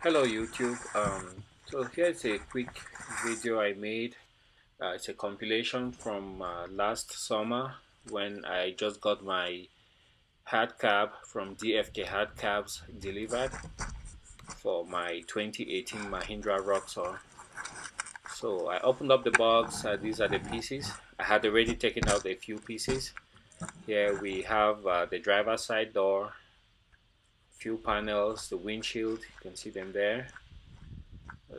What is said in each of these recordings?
Hello YouTube. So here's a quick video I made. It's a compilation from last summer when I just got my hard cab from DFK hard cabs delivered for my 2018 Mahindra Roxor. So I opened up the box. These are the pieces. I had already taken out a few pieces. Here we have the driver's side door, few panels, the windshield. You can see them there.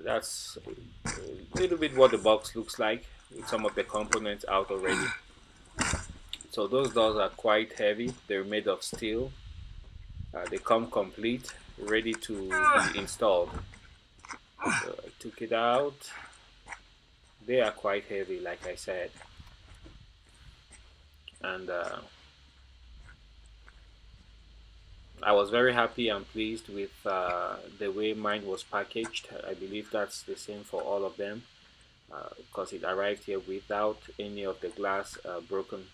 That's a little bit what the box looks like with some of the components out already. So those doors are quite heavy. They're made of steel. They come complete, ready to be installed. So I took it out. They are quite heavy, like I said. And I was very happy and pleased with the way mine was packaged. I believe that's the same for all of them because it arrived here without any of the glass broken.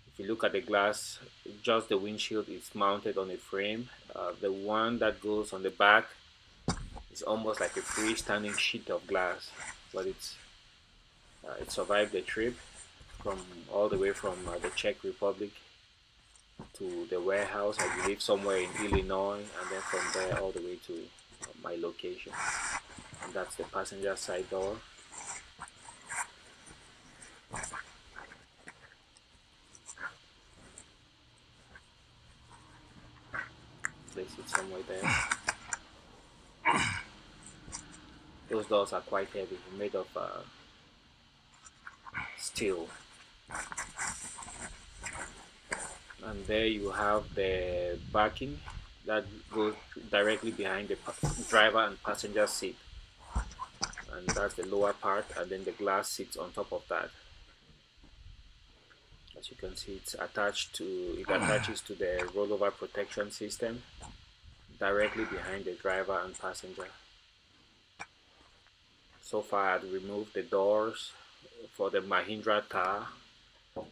If you look at the glass, just the windshield is mounted on a frame. The one that goes on the back is almost like a freestanding sheet of glass, but it survived the trip from all the way from the Czech Republic to the warehouse, I believe somewhere in Illinois, and then from there all the way to my location. And that's the passenger side door. Place it somewhere there. Those doors are quite heavy, made of steel. And there you have the backing that goes directly behind the driver and passenger seat, and that's the lower part, and then the glass sits on top of that. As you can see, it attaches to the rollover protection system directly behind the driver and passenger. So far I've removed the doors for the Mahindra Thar.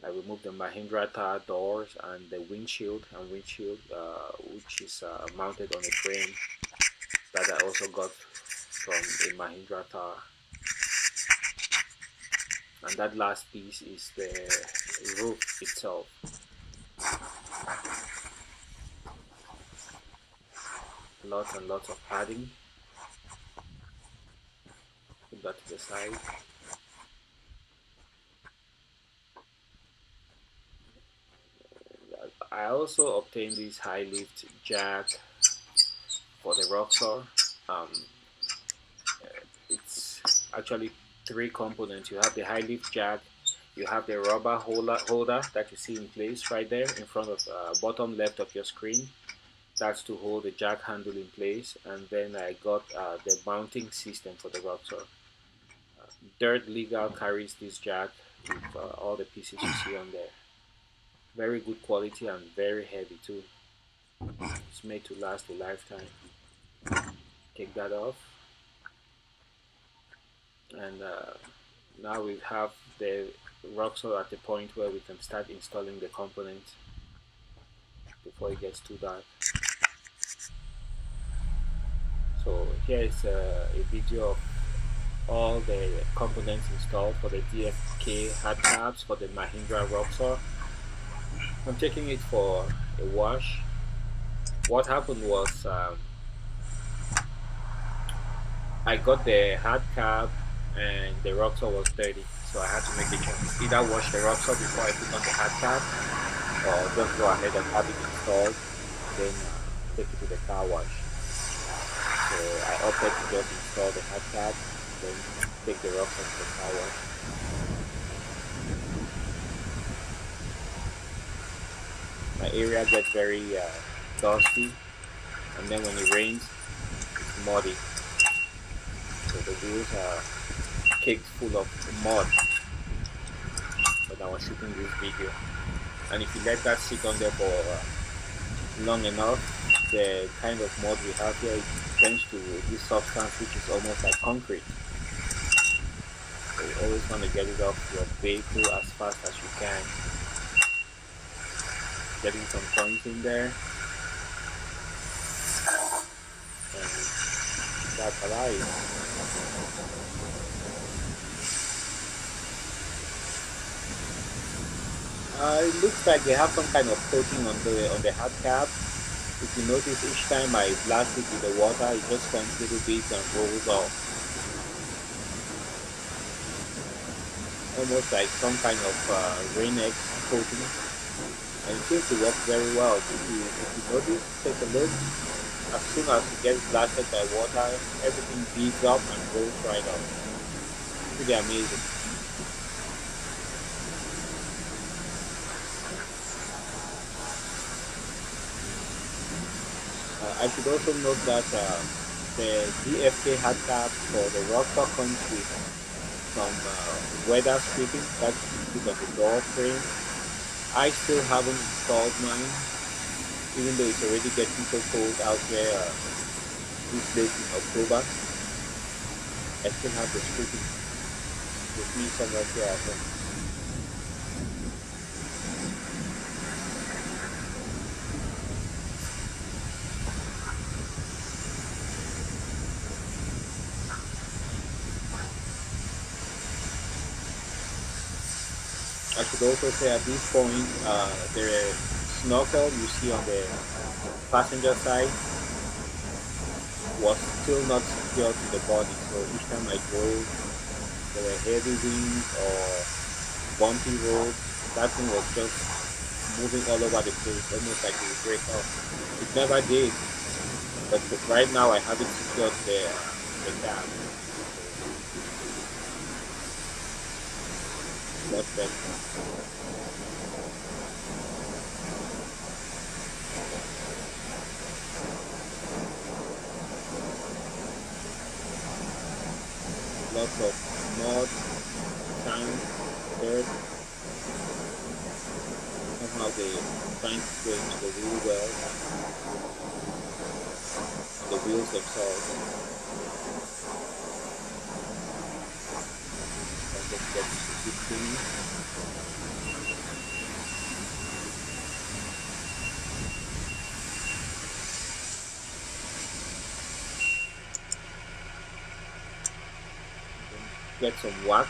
I removed the Mahindra Thar doors and the windshield which is mounted on a frame that I also got from a Mahindra Thar. And that last piece is the roof itself. Lots and lots of padding. Put that to the side. I also obtained this high lift jack for the Roxor. It's actually three components. You have the high lift jack, you have the rubber holder that you see in place right there in front of bottom left of your screen. That's to hold the jack handle in place. And then I got the mounting system for the Roxor. Dirt Legal carries this jack with all the pieces you see on there. Very good quality and very heavy too. It's made to last a lifetime. Take that off, and now we have the Roxor at the point where we can start installing the components before it gets too dark. So here is a video of all the components installed for the DFK hard cabs for the Mahindra Roxor. I'm taking it for a wash. What happened was I got the hard cab and the Roxor was dirty, so I had to make a choice. Either wash the Roxor before I put on the hard cab, or just go ahead and have it installed, then take it to the car wash. So I opted to just install the hard cab, then take the Roxor to the car wash. My area gets very dusty, and then when it rains, it's muddy. So the wheels are caked full of mud when I was shooting this video. And if you let that sit on there for long enough, the kind of mud we have here, it turns to this substance which is almost like concrete. So you always want to get it off your vehicle as fast as you can. Getting some points in there. And that's alive. It looks like they have some kind of coating on the hard cap. If you notice, each time I blast it with the water, it just forms little bits and rolls off, almost like some kind of Rain-X coating. And it seems to work very well. If you notice, take a look. As soon as it gets blasted by water, everything beads up and rolls right off. Pretty amazing. I should also note that the DFK hard cap for the Roxor comes with some weather stripping that you put on the door frame. I still haven't installed mine, even though it's already getting so cold out there this late in October. I still have the stripping with me somewhere here at home. I should also say at this point, the snorkel you see on the passenger side was still not secure to the body. So each time I drove, there were heavy winds or bumpy roads. That thing was just moving all over the place, almost like it would break off. It never did, but right now I have it secured to the cab. Much better. Lots of mud, sand, dirt. Somehow they trying to go into the wheel wells, the wheels themselves. And just get to keep clean. Get some wax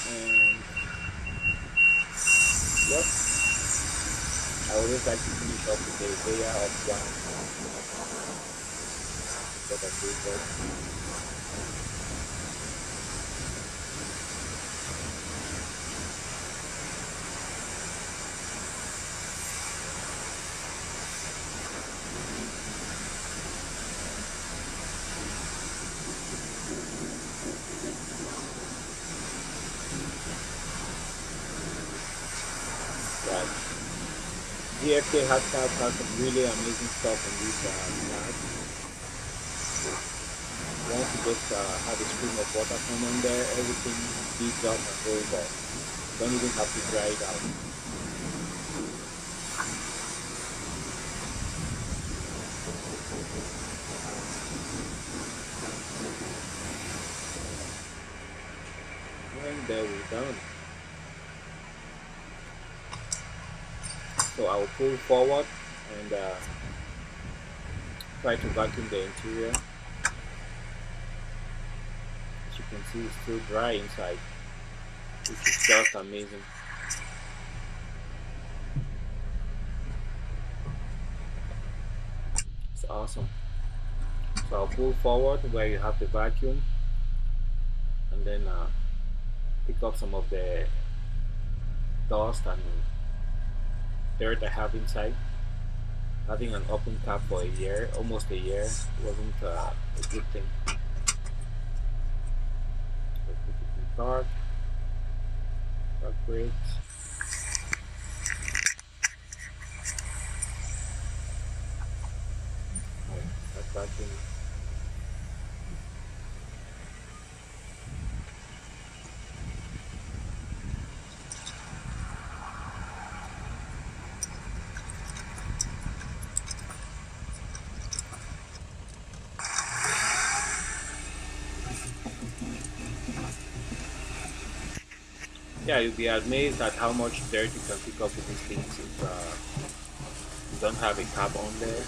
and yep, I always like to finish off with a layer of wax instead of paper. Right. DFK hashtag has some really amazing stuff on this tag. Once you just have a stream of water come on there, everything beads up and rolls off. You don't even have to dry it out. And there we're done. So I'll pull forward and try to vacuum the interior. As you can see, it's still dry inside, which is just amazing. It's awesome. So I'll pull forward where you have the vacuum and then pick up some of the dust and dirt I have inside. Having an open cap for a year, almost a year, wasn't a good thing. So put it in park brakes. That vacuum. Yeah, you'll be amazed at how much dirt you can pick up with these things if you don't have a cap on there.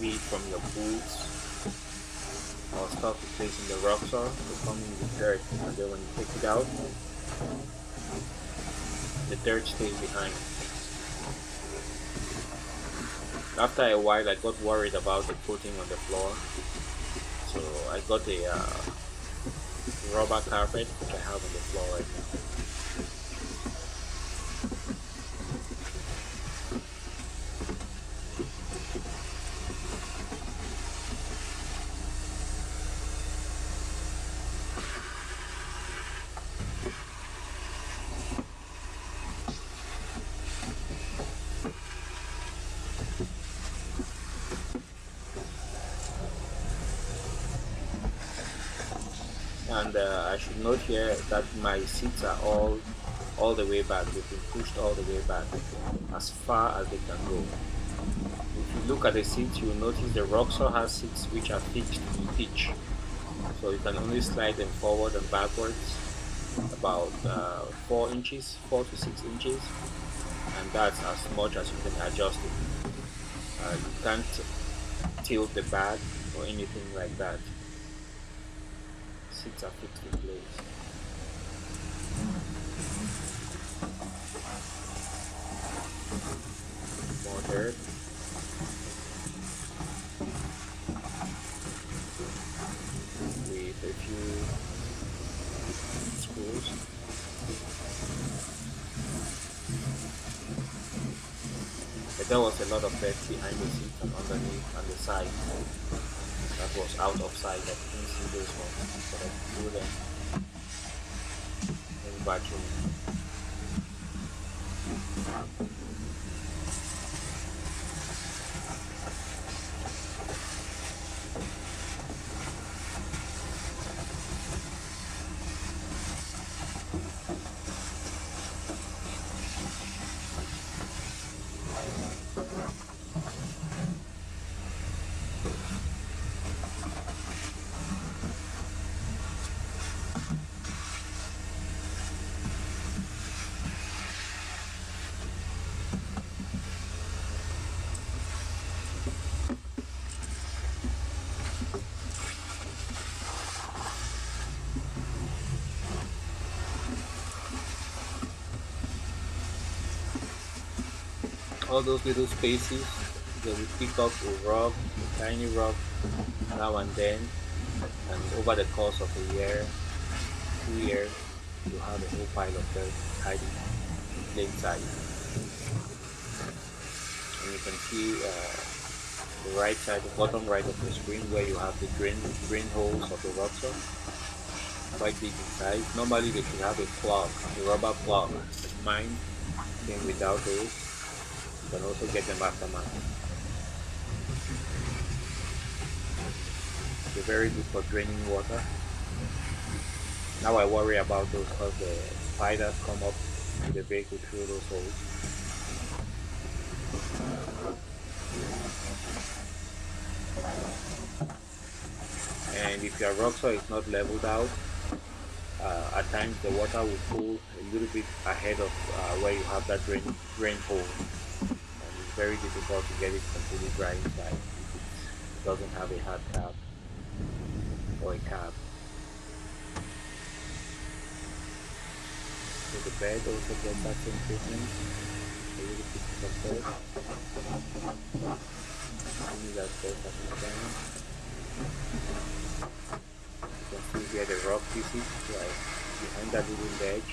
be it from your boots or stuff you place in the Roxor, will come in with dirt, and then when you take it out, the dirt stays behind. After a while, I got worried about the coating on the floor, so I got a rubber carpet which I have on the floor right now. And I should note here that my seats are all the way back. They've been pushed all the way back as far as they can go. If you look at the seats, you will notice the Roxor has seats which are fixed in pitch, so you can only slide them forward and backwards about 4 inches, 4 to 6 inches, and that's as much as you can adjust it. You can't tilt the bag or anything like that. Seats are fixed in place. More dirt. With a few screws. But there was a lot of dirt behind the seat and underneath and the side. That was out of sight. I couldn't see those ones, but I could do them in vacuum. All those little spaces, they will pick up a rock, a tiny rock now and then, and over the course of a year, 2 years, you have a whole pile of dirt hiding in plain sight. And you can see the right side, the bottom right of the screen, where you have the drain holes of the Roxor, quite big in size. Normally they should have a plug, a rubber plug. Mine came without those. You can also get them aftermarket. They're very good for draining water. Now I worry about those because the spiders come up to the vehicle through those holes. And if your Roxor is not leveled out, at times the water will pool a little bit ahead of where you have that drain hole. And it's very difficult to get it completely dry inside if it doesn't have a hard cap or a cap. So the bed also gets that same treatment. A little bit of bed. Only that bed that is down. You can see here the rock pieces, like behind that little ledge.